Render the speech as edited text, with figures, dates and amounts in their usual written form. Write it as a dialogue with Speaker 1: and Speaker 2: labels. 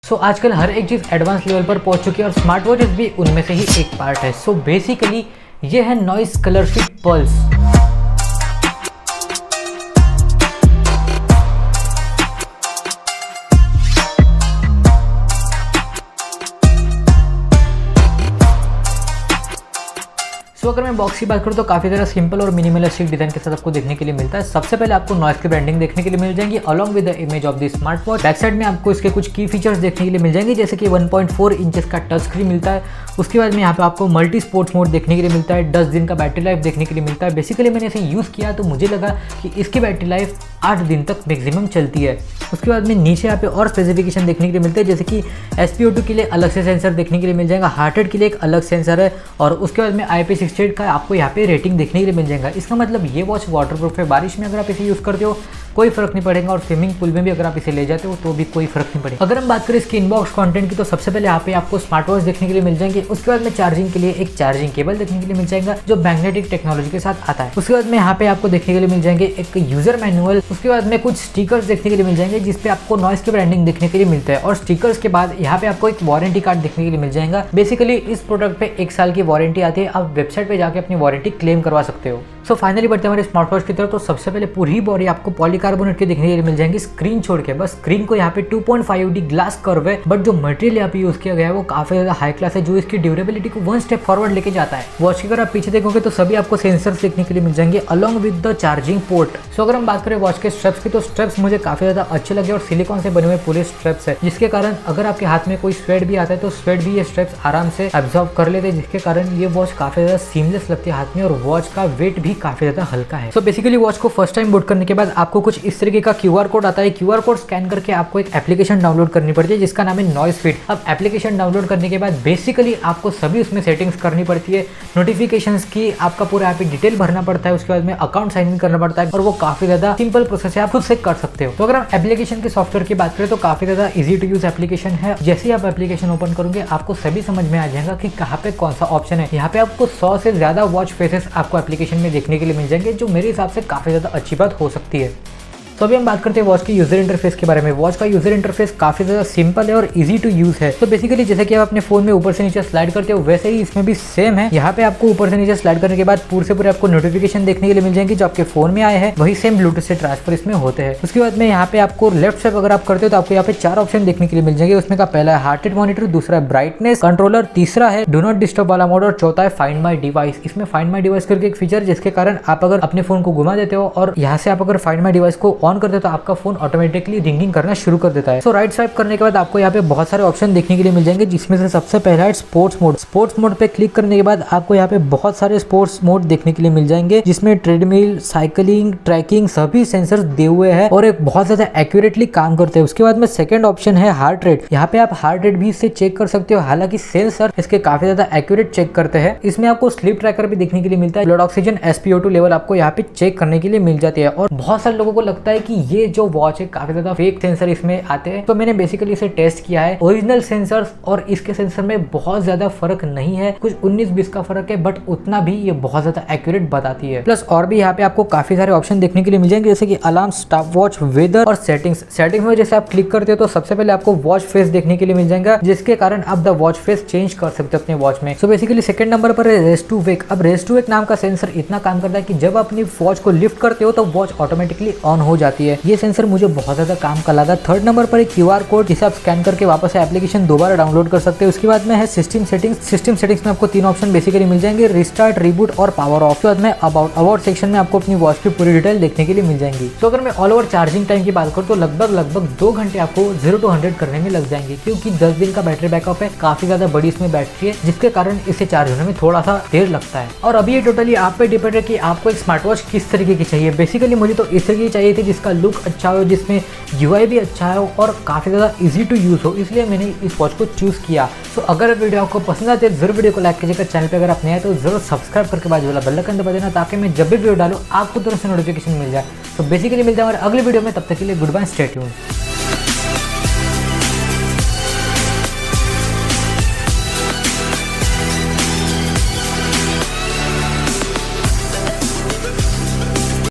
Speaker 1: सो आजकल हर एक चीज़ advance level पर पहुंच चुकी है और स्मार्ट वॉचेस भी उनमें से ही एक पार्ट है। सो बेसिकली ये है नॉइस कलरफिट पल्स। तो अगर मैं बॉक्स की बात करूँ तो काफ़ी ज़्यादा सिंपल और मिनिमलिस्टिक डिजाइन के साथ आपको देखने के लिए मिलता है। सबसे पहले आपको नॉइस की ब्रांडिंग देखने के लिए मिल जाएंगी along with the image of the smart watch. Back side में आपको इसके कुछ की फीचर्स देखने के लिए मिल जाएंगे, जैसे कि 1.4 इंचेस का टच स्क्रीन मिलता है। उसके बाद में यहाँ पे आपको मल्टी स्पोर्ट्स मोड देखने के लिए मिलता है। 10 दिन का बैटरी लाइफ देखने के लिए मिलता है। बेसिकली मैंने इसे यूज़ किया तो मुझे लगा कि इसकी बैटरी लाइफ 8 दिन तक मैक्सिमम चलती है। उसके बाद में नीचे यहाँ पे और स्पेसिफिकेशन देखने के लिए मिलते हैं, जैसे कि SpO2 के लिए अलग से सेंसर देखने के लिए मिल जाएगा, हार्ट रेट के लिए एक अलग सेंसर है और उसके बाद में IP 68 का आपको यहाँ पे रेटिंग देखने के लिए मिल जाएगा। इसका मतलब ये वॉच वाटरप्रूफ है, बारिश में अगर आप इसे यूज़ करते हो कोई फर्क नहीं पड़ेगा और स्विमिंग पूल में भी अगर आप इसे ले जाते हो तो भी कोई फर्क नहीं पड़ेगा। अगर हम बात करें इसकी इनबॉक्स कंटेंट की तो सबसे पहले यहाँ पे आपको स्मार्ट वॉच देखने के लिए मिल जाएंगे। उसके बाद में चार्जिंग के लिए एक चार्जिंग केबल देखने के लिए मिल जाएगा जो मैग्नेटिक टेक्नोलॉजी के साथ आता है। उसके बाद में यहाँ पे आपको देखने के लिए मिल जाएंगे एक यूजर मैनुअल। उसके बाद में कुछ स्टिकर्स देखने के लिए मिल जाएंगे जिसपे आपको नॉइस की ब्रांडिंग देखने के लिए मिलता है और स्टिकर्स के बाद यहाँ पे आपको एक वारंटी कार्ड देखने के लिए मिल जाएगा। बेसिकली इस प्रोडक्ट पे 1 साल की वारंटी आती है, आप वेबसाइट पे जाके अपनी वारंटी क्लेम करवा सकते हो। सो फाइनली बढ़ते हैं हमारे स्मार्ट वॉच की तरफ। तो सबसे पहले पूरी बॉडी आपको पॉलीकार्बोनेट की देखने के लिए मिल जाएंगी, स्क्रीन छोड़ के। बस स्क्रीन को यहाँ पे 2.5D ग्लास कर्व है, बट जो मटेरियल यहाँ पे यूज किया गया है वो काफी ज्यादा हाई क्लास है, जो इसकी ड्यूरेबिलिटी को 1 स्टेप फॉरवर्ड लेके जाता है। वॉच की अगर आप पीछे देखोगे तो सभी आपको सेंसर्स देखने के लिए मिल जाएंगे along with the charging port. So अगर हम बात करें वॉच के स्ट्रेप्स की तो स्ट्रेप्स मुझे काफी ज्यादा अच्छे लगे और सिलिकॉन से बने हुए पूरे स्ट्रेप्स है, जिसके कारण अगर आपके हाथ में कोई स्वेट भी आता है तो स्वेट भी ये स्ट्रेप्स आराम से एब्जॉर्ब कर लेते हैं, जिसके कारण ये वॉच काफी ज्यादा सीमलेस लगती है हाथ में और वॉच का वेट भी काफी ज्यादा हल्का है। सो बेसिकली वॉच को फर्स्ट टाइम बूट करने के बाद आपको कुछ इस तरीके का QR कोड आता है। QR कोड स्कैन करके आपको एक एप्लीकेशन डाउनलोड करनी पड़ती है जिसका नाम है नॉइस फिट। अब एप्लीकेशन डाउनलोड करने के बाद बेसिकली आपको सभी उसमें सेटिंग्स करनी पड़ती है, नोटिफिकेशंस की आपका पूरा यहाँ पे डिटेल भरना पड़ता है, उसके बाद में अकाउंट साइन इन करना पड़ता है और वो काफी ज्यादा सिंपल प्रोसेस है, आप खुद से कर सकते हो। तो अगर हम एप्लीकेशन के सॉफ्टवेयर की बात करें तो काफी ज्यादा इजी टू यूज एप्लीकेशन है। जैसे ही आप एप्लीकेशन ओपन करोगे आपको सभी समझ में आ जाएगा कि कहाँ पे कौन सा ऑप्शन है। यहाँ पे आपको 100 से ज्यादा वॉच फेसेस आपको एप्लीकेशन में देखने के लिए मिल जाएंगे, जो मेरे हिसाब से काफी ज्यादा अच्छी बात हो सकती है। तो अभी हम बात करते हैं वॉच की यूजर इंटरफेस के बारे में। वॉच का यूजर इंटरफेस काफी ज्यादा सिंपल है और इजी टू यूज है। तो बेसिकली जैसे कि आप अपने फोन में ऊपर से नीचे स्लाइड करते हो वैसे ही इसमें भी सेम है। यहाँ पे आपको ऊपर से नीचे स्लाइड करने के बाद पूरे से पूरे आपको नोटिफिकेशन देखने के लिए मिल जाएंगे जो आपके फोन में आए हैं, वही सेम ब्लूटूथ से ट्रांसफर इसमें होते हैं। उसके बाद में यहाँ पे आपको लेफ्ट साइड अगर आप करते हो तो आपको यहाँ पे 4 ऑप्शन देखने के लिए मिल जाएंगे। उसमें का पहला है हार्ट रेट मॉनिटर, दूसरा है ब्राइटनेस कंट्रोलर, तीसरा है डू नॉट डिस्टर्ब वाला मोड और चौथा है फाइंड माई डिवाइस। इसमें फाइंड माई डिवाइस करके एक फीचर जिसके कारण आप अगर अपने फोन को घुमा देते हो और यहाँ से आप अगर फाइंड माई डिवाइस को ऑन करते हो तो आपका फोन ऑटोमेटिकली रिंगिंग करना शुरू कर देता है। सो राइट स्वाइप करने के बाद आपको यहाँ पे बहुत सारे ऑप्शन देखने के लिए मिल जाएंगे, जिसमें से सबसे पहला है स्पोर्ट्स मोड। स्पोर्ट्स मोड पे क्लिक करने के बाद आपको यहाँ पे बहुत सारे स्पोर्ट्स मोड देखने के लिए मिल जाएंगे, जिसमें ट्रेडमिल, साइकिलिंग, ट्रैकिंग सभी सेंसर्स दिए हुए हैं और एक बहुत ज्यादा एक्यूरेटली काम करते हैं। उसके बाद में सेकंड ऑप्शन है हार्ट रेट। यहाँ पे आप हार्ट रेट भी इससे चेक कर सकते हो, हालांकि सेंसर इसके काफी ज्यादा एक्यूरेट चेक करते हैं। इसमें आपको स्लीप ट्रैकर भी देखने के लिए मिलता है। ब्लड ऑक्सीजन SpO2 लेवल आपको यहाँ पे चेक करने के लिए मिल जाती है और बहुत सारे लोगों को लगता है कि ये जो वॉच है काफी ज्यादा फेक सेंसर इसमें आते हैं, तो मैंने बेसिकली इसे टेस्ट किया है। ओरिजिनल सेंसर्स और इसके सेंसर में बहुत ज्यादा फर्क नहीं है, कुछ 19-20 का फर्क है, बट उतना भी ये बहुत ज्यादा एक्यूरेट बताती है। प्लस और भी यहाँ पे आपको काफी सारे ऑप्शन देखने के लिए मिल जाएंगे, जैसे कि अलार्म, स्टॉप वॉच, वेदर और सेटिंग्स। सेटिंग्स में जैसे आप क्लिक करते हो तो सबसे पहले आपको वॉच फेस देखने के लिए मिल जाएगा, जिसके कारण आप द वॉच फेस चेंज कर सकते हो अपने वॉच में। सो बेसिकली सेकंड नंबर पर है रेस्ट टू वेक। अब रेस्ट टू वेक नाम का सेंसर इतना काम करता है कि जब अपनी वॉच को लिफ्ट करते हो तो वॉच ऑटोमेटिकली ऑन हो जाती है। ये सेंसर मुझे बहुत ज्यादा काम का लगा। थर्ड नंबर पर एक QR कोड, जिसे आप स्कैन करके वापस एप्लीकेशन दोबारा डाउनलोड कर सकते हैं। उसके बाद में है सिस्टम सेटिंग्स। सिस्टम सेटिंग्स में आपको 3 ऑप्शन बेसिकली मिल जाएंगे, रिस्टार्ट, रिबूट और पावर ऑफ। उसके बाद में अबाउट सेक्शन में आपको अपनी वॉच की पूरी डिटेल देखने के लिए मिल जाएंगी। तो अगर मैं ऑल ओवर चार्जिंग टाइम की बात करूँ तो लगभग 2 घंटे आपको 0 to 100 करने में लग जाएंगे, क्योंकि 10 दिन का बैटरी बैकअप है, काफी ज्यादा बड़ी इसमें बैटरी है, जिसके कारण इसे चार्ज होने में थोड़ा सा देर लगता है। और अभी ये टोटली आप पे डिपेंड है कि आपको एक स्मार्ट वॉच किस तरीके की चाहिए। बेसिकली मुझे तो इस तरीके की चाहिए थी जिसका लुक अच्छा हो, जिसमें UI भी अच्छा हो और काफी ज्यादा इजी टू यूज हो, इसलिए मैंने इस वॉच को चूज किया। सो अगर वीडियो आपको पसंद आती है जरूर वीडियो को लाइक कीजिएगा। चैनल पे अगर आप नए हैं तो जरूर सब्सक्राइब करके बाजू वाला बेल आइकन दबा देना, ताकि मैं जब भी वीडियो डालूं आपको तुरंत से नोटिफिकेशन मिल जाए। तो बेसिकली मिलते हैं हमारे अगले वीडियो में, तब तक के लिए गुड बाय, स्टे ट्यून्ड।